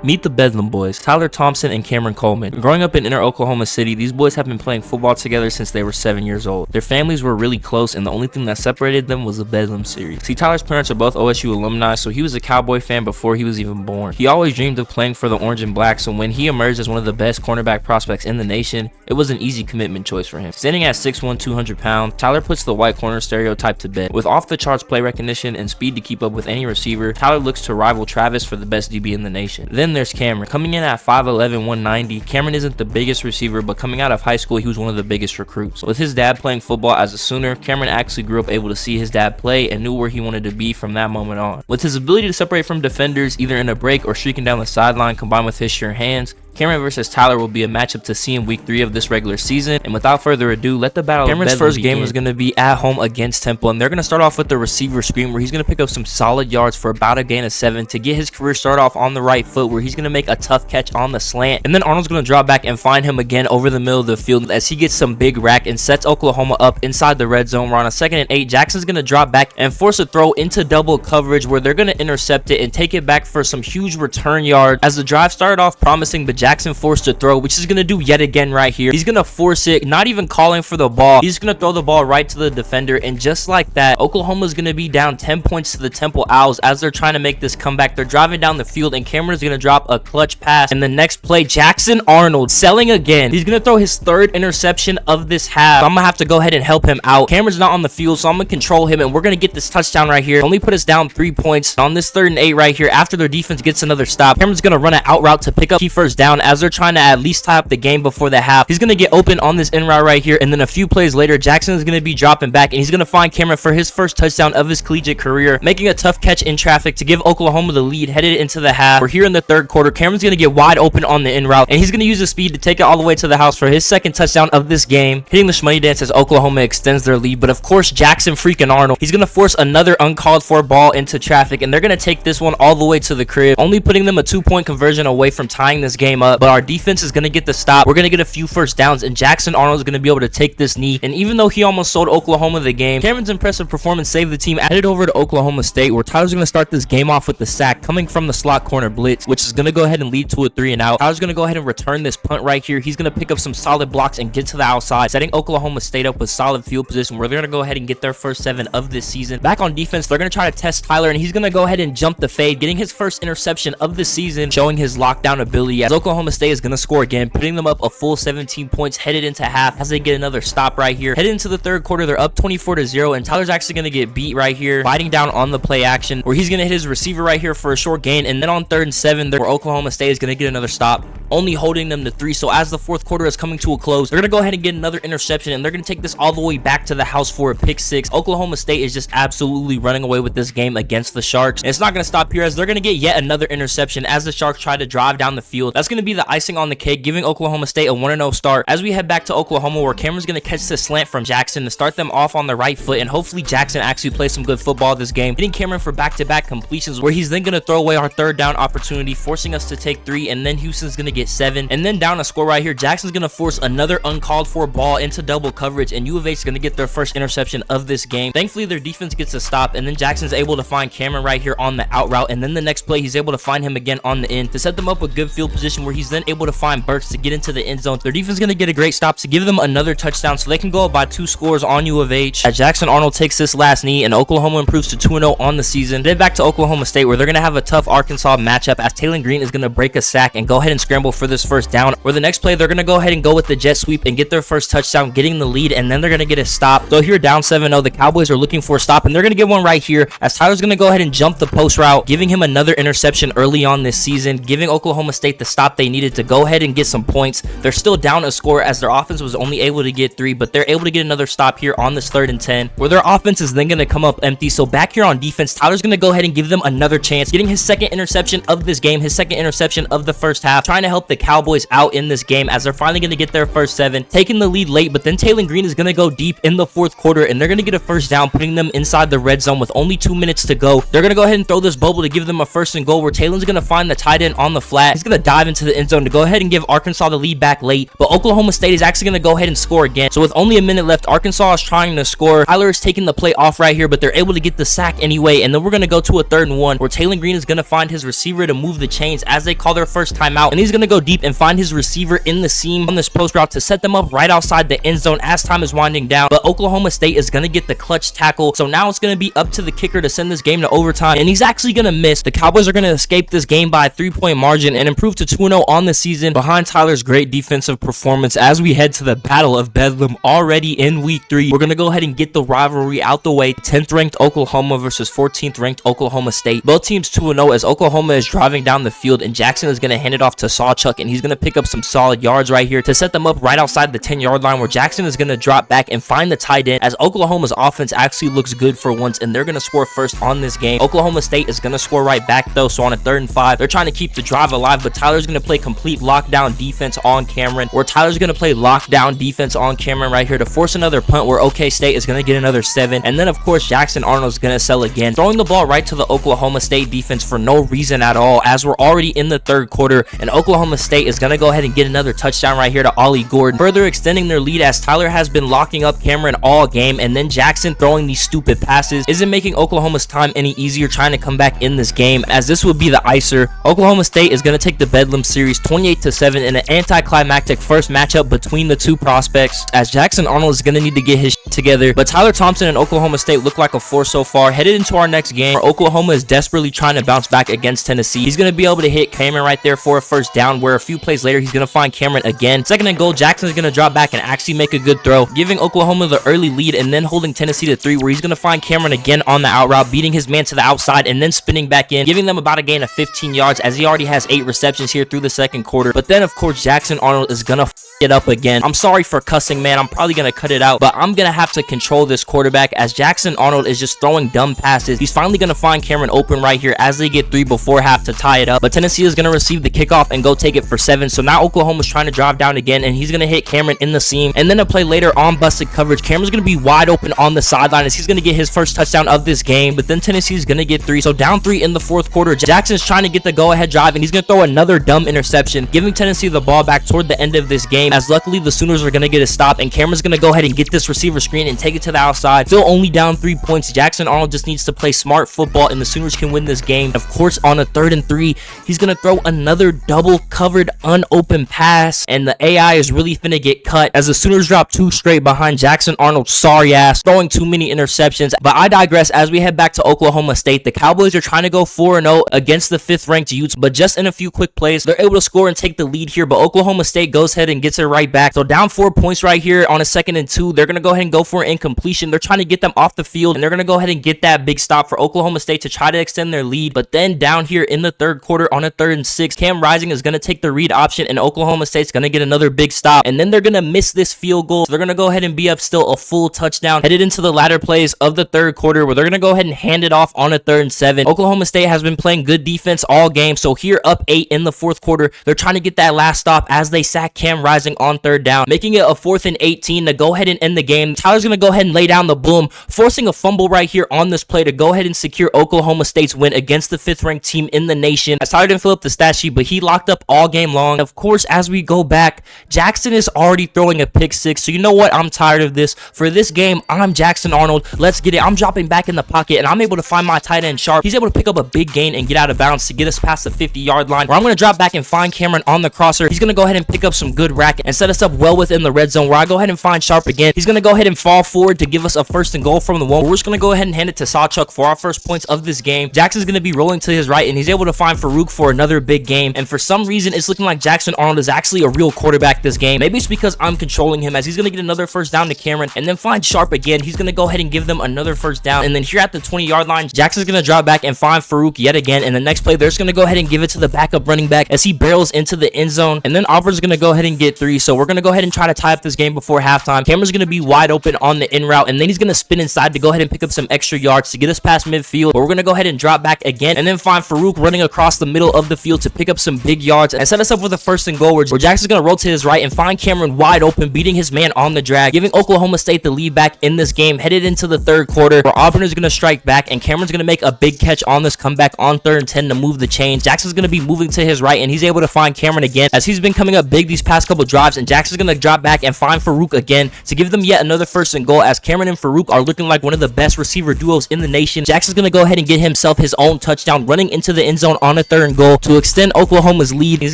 Meet the Bedlam Boys, Tyler Thompson and Cameron Coleman. Growing up in inner Oklahoma City, these boys have been playing football together since they were 7 years old. Their families were really close, and the only thing that separated them was the Bedlam series. See, Tyler's parents are both OSU alumni, so he was a Cowboy fan before he was even born. He always dreamed of playing for the Orange and Black, so when he emerged as one of the best cornerback prospects in the nation, it was an easy commitment choice for him. Standing at 6'1", 200 pounds, Tyler puts the white corner stereotype to bed. With off-the-charts play recognition and speed to keep up with any receiver, Tyler looks to rival Travis for the best DB in the nation. Then there's Cameron. Coming in at 5'11", 190, Cameron isn't the biggest receiver, but coming out of high school, he was one of the biggest recruits. With his dad playing football as a Sooner, Cameron actually grew up able to see his dad play and knew where he wanted to be from that moment on. With his ability to separate from defenders, either in a break or streaking down the sideline, combined with his sure hands, Cameron versus Tyler will be a matchup to see in week 3 of this regular season. And without further ado, let the battle Cameron's first game is going to be at home against Temple, and they're going to start off with the receiver screen, where he's going to pick up some solid yards for about a gain of 7 to get his career start off on the right foot, where he's going to make a tough catch on the slant, and then Arnold's going to drop back and find him again over the middle of the field as he gets some big rack and sets Oklahoma up inside the red zone. We're on a 2nd and 8. Jackson's going to drop back and force a throw into double coverage, where they're going to intercept it and take it back for some huge return yards. As the drive started off promising, but Jackson forced a throw, which is going to do yet again right here. He's going to force it, not even calling for the ball. He's going to throw the ball right to the defender, and just like that, Oklahoma's going to be down 10 points to the Temple Owls as they're trying to make this comeback. They're driving down the field, and Cameron's going to drop a clutch pass. And the next play, Jackson Arnold selling again. He's going to throw his 3rd interception of this half. So I'm going to have to go ahead and help him out. Cameron's not on the field, so I'm going to control him, and we're going to get this touchdown right here. Only put us down 3 points on this 3rd and 8 right here. After their defense gets another stop, Cameron's going to run an out route to pick up key first down as they're trying to at least tie up the game before the half. He's going to get open on this in route right here, and then a few plays later, Jackson is going to be dropping back, and he's going to find Cameron for his first touchdown of his collegiate career, making a tough catch in traffic to give Oklahoma the lead headed into the half. We're here in the 3rd quarter. Cameron's going to get wide open on the in route, and he's going to use his speed to take it all the way to the house for his 2nd touchdown of this game, hitting the shmoney dance as Oklahoma extends their lead. But of course, Jackson freaking Arnold, he's going to force another uncalled for ball into traffic, and they're going to take this one all the way to the crib, only putting them a 2-point conversion away from tying this game up. But our defense is going to get the stop. We're going to get a few first downs, and Jackson Arnold is going to be able to take this knee. And even though he almost sold Oklahoma the game, Cameron's impressive performance saved the team. Headed over to Oklahoma State, where Tyler's going to start this game off with the sack coming from the slot corner blitz, which is going to go ahead and lead to a 3 and out. Tyler's going to go ahead and return this punt right here. He's going to pick up some solid blocks and get to the outside, setting Oklahoma State up with solid field position, where they're going to go ahead and get their first 7 of this season. Back on defense, they're going to try to test Tyler, and he's going to go ahead and jump the fade, getting his first interception of the season, showing his lockdown ability, as Oklahoma State is going to score again, putting them up a full 17 points headed into half as they get another stop right here. Headed into the 3rd quarter, they're up 24-0, and Tyler's actually going to get beat right here, biting down on the play action, where he's going to hit his receiver right here for a short gain. And then on 3rd and 7, where Oklahoma State is going to get another stop, only holding them to 3. So as the 4th quarter is coming to a close, they're going to go ahead and get another interception, and they're going to take this all the way back to the house for a pick 6. Oklahoma State is just absolutely running away with this game against the Sharks, and it's not going to stop here, as they're going to get yet another interception as the Sharks try to drive down the field. That's going to be the icing on the cake, giving Oklahoma State a 1-0 start. As we head back to Oklahoma, where Cameron's going to catch the slant from Jackson to start them off on the right foot, and hopefully Jackson actually plays some good football this game, hitting Cameron for back-to-back completions, where he's then going to throw away our 3rd down opportunity, forcing us to take 3, and then Houston's going to get 7, and then down a score right here, Jackson's going to force another uncalled for ball into double coverage, and U of H is going to get their first interception of this game. Thankfully, their defense gets a stop, and then Jackson's able to find Cameron right here on the out route, and then the next play, he's able to find him again on the end to set them up with good field position, where he's then able to find Burks to get into the end zone. Their defense is going to get a great stop to give them another touchdown, so they can go up by 2 scores on U of H. As Jackson Arnold takes this last knee, and Oklahoma improves to 2-0 on the season. Then back to Oklahoma State, where they're going to have a tough Arkansas matchup, as Taylor Green is going to break a sack and go ahead and scramble for this first down. Where the next play, they're going to go ahead and go with the jet sweep and get their first touchdown, getting the lead, and then they're going to get a stop. So here down 7-0, the Cowboys are looking for a stop, and they're going to get one right here, as Tyler's going to go ahead and jump the post route, giving him another interception early on this season, giving Oklahoma State the stop they needed to go ahead and get some points. They're still down a score, as their offense was only able to get 3, but they're able to get another stop here on this 3rd and 10, where their offense is then going to come up empty. So back here on defense, Tyler's going to go ahead and give them another chance, getting his 2nd interception of this game, his 2nd interception of the first half, trying to help the Cowboys out in this game, as they're finally going to get their first 7, taking the lead late. But then Taylor Green is going to go deep in the 4th quarter, and they're going to get a first down, putting them inside the red zone with only 2 minutes to go. They're going to go ahead and throw this bubble to give them a 1st and goal, where Taylor's going to find the tight end on the flat. He's going to dive into the end zone to go ahead and give Arkansas the lead back late, but Oklahoma State is actually going to go ahead and score again. So with only a minute left, Arkansas is trying to score. Tyler is taking the play off right here, but they're able to get the sack anyway, and then we're going to go to a 3rd and 1 where Taylor Green is going to find his receiver to move the chains as they call their first timeout, and he's going to go deep and find his receiver in the seam on this post route to set them up right outside the end zone as time is winding down. But Oklahoma State is going to get the clutch tackle, so now it's going to be up to the kicker to send this game to overtime, and he's actually going to miss. The Cowboys are going to escape this game by a 3-point margin and improve to 2-0 on the season behind Tyler's great defensive performance as we head to the Battle of Bedlam already in week 3. We're going to go ahead and get the rivalry out the way. 10th ranked Oklahoma versus 14th ranked Oklahoma State. Both teams 2-0 as Oklahoma is driving down the field, and Jackson is going to hand it off to Sawchuck, and he's going to pick up some solid yards right here to set them up right outside the 10-yard line, where Jackson is going to drop back and find the tight end as Oklahoma's offense actually looks good for once, and they're going to score first on this game. Oklahoma State is going to score right back though, so on a 3rd and 5, they're trying to keep the drive alive, but Tyler's going to play complete lockdown defense on Cameron, where Tyler's going to play lockdown defense on Cameron right here to force another punt where OK State is going to get another 7, and then of course Jackson Arnold's going to sell again, throwing the ball right to the Oklahoma State defense for no reason at all as we're already in the 3rd quarter, and Oklahoma State is going to go ahead and get another touchdown right here to Ollie Gordon, further extending their lead as Tyler has been locking up Cameron all game, and then Jackson throwing these stupid passes isn't making Oklahoma's time any easier trying to come back in this game, as this would be the icer. Oklahoma State is going to take the Bedlam series 28-7 in an anticlimactic first matchup between the two prospects, as Jackson Arnold is going to need to get his shit together, but Tyler Thompson and Oklahoma State look like a force so far. Headed into our next game, where Oklahoma is desperately trying to bounce back against Tennessee. He's going to be able to hit Cameron right there for a first down, where a few plays later he's going to find Cameron again. 2nd and goal, Jackson is going to drop back and actually make a good throw, giving Oklahoma the early lead and then holding Tennessee to 3, where he's going to find Cameron again on the out route, beating his man to the outside and then spinning back in, giving them about a gain of 15 yards as he already has 8 receptions here through the 2nd quarter. But then of course Jackson Arnold is going to it up again. I'm sorry for cussing, man. I'm probably going to cut it out, but I'm going to have to control this quarterback as Jackson Arnold is just throwing dumb passes. He's finally going to find Cameron open right here as they get 3 before half to tie it up, but Tennessee is going to receive the kickoff and go take it for 7. So now Oklahoma's trying to drive down again, and he's going to hit Cameron in the seam, and then a play later on busted coverage. Cameron's going to be wide open on the sideline as he's going to get his first touchdown of this game, but then Tennessee's going to get 3. So down 3 in the 4th quarter, Jackson's trying to get the go-ahead drive, and he's going to throw another dumb interception, giving Tennessee the ball back toward the end of this game, as luckily the Sooners are going to get a stop, and Cameron's going to go ahead and get this receiver screen and take it to the outside. Still only down 3 points. Jackson Arnold just needs to play smart football, and the Sooners can win this game. Of course, on a 3rd and 3, he's going to throw another double covered unopened pass, and the AI is really finna get cut as the Sooners drop 2 straight behind Jackson Arnold's sorry ass, throwing too many interceptions. But I digress as we head back to Oklahoma State. The Cowboys are trying to go 4-0 against the 5th ranked Utes, but just in a few quick plays, they're able to score and take the lead here, but Oklahoma State goes ahead and gets it right back. So down 4 points right here on a 2nd and 2, they're going to go ahead and go for an incompletion. They're trying to get them off the field, and they're going to go ahead and get that big stop for Oklahoma State to try to extend their lead. But then down here in the 3rd quarter on a 3rd and 6, Cam Rising is going to take the read option, and Oklahoma State's going to get another big stop, and then they're going to miss this field goal. So they're going to go ahead and be up still a full touchdown headed into the latter plays of the 3rd quarter, where they're going to go ahead and hand it off on a 3rd and 7. Oklahoma State has been playing good defense all game, so here up 8 in the 4th quarter, they're trying to get that last stop as they sack Cam Rising on 3rd down, making it a 4th and 18 to go ahead and end the game. Tyler's going to go ahead and lay down the boom, forcing a fumble right here on this play to go ahead and secure Oklahoma State's win against the 5th ranked team in the nation. As Tyler didn't fill up the stat sheet, but he locked up all game long. Of course, as we go back, Jackson is already throwing a pick 6, so you know what? I'm tired of this. For this game, I'm Jackson Arnold. Let's get it. I'm dropping back in the pocket, and I'm able to find my tight end Sharp. He's able to pick up a big gain and get out of bounds to get us past the 50-yard line, where I'm going to drop back and find Cameron on the crosser. He's going to go ahead and pick up some good rack and set us up well within the red zone, where I go ahead and find Sharp again. He's going to go ahead and fall forward to give us a 1st and goal from the 1. We're just going to go ahead and hand it to Sawchuck for our first points of this game. Jackson's going to be rolling to his right, and he's able to find Farouk for another big game. And for some reason, it's looking like Jackson Arnold is actually a real quarterback this game. Maybe it's because I'm controlling him, as he's going to get another 1st down to Cameron and then find Sharp again. He's going to go ahead and give them another 1st down. And then here at the 20-yard line, Jackson's going to drop back and find Farouk yet again. And the next play, they're just going to go ahead and give it to the backup running back as he barrels into the end zone. And then Auburn's going to go ahead and get 3. 3. So we're going to go ahead and try to tie up this game before halftime. Cameron's going to be wide open on the in route, and then he's going to spin inside to go ahead and pick up some extra yards to get us past midfield. But we're going to go ahead and drop back again and then find Farouk running across the middle of the field to pick up some big yards and set us up with a 1st and goal where Jackson's going to roll to his right and find Cameron wide open, beating his man on the drag, giving Oklahoma State the lead back in this game. Headed into the 3rd quarter where Auburn is going to strike back and Cameron's going to make a big catch on this comeback on 3rd and 10 to move the chains. Jackson's going to be moving to his right and he's able to find Cameron again as he's been coming up big these past couple drives, and Jackson's going to drop back and find Farouk again to give them yet another 1st and goal as Cameron and Farouk are looking like one of the best receiver duos in the nation. Jackson's going to go ahead and get himself his own touchdown running into the end zone on a 3rd and goal to extend Oklahoma's lead. He's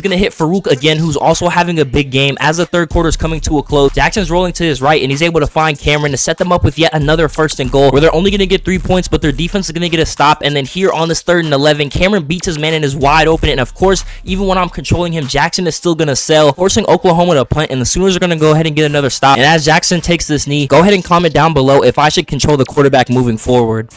going to hit Farouk again, who's also having a big game as the 3rd quarter is coming to a close. Jackson's rolling to his right and he's able to find Cameron to set them up with yet another 1st and goal where they're only going to get 3 points, but their defense is going to get a stop. And then here on this 3rd and 11, Cameron beats his man and is wide open, and of course, even when I'm controlling him, Jackson is still going to sell, forcing Oklahoma to punt, and the Sooners are going to go ahead and get another stop. And as Jackson takes this knee, go ahead and comment down below if I should control the quarterback moving forward.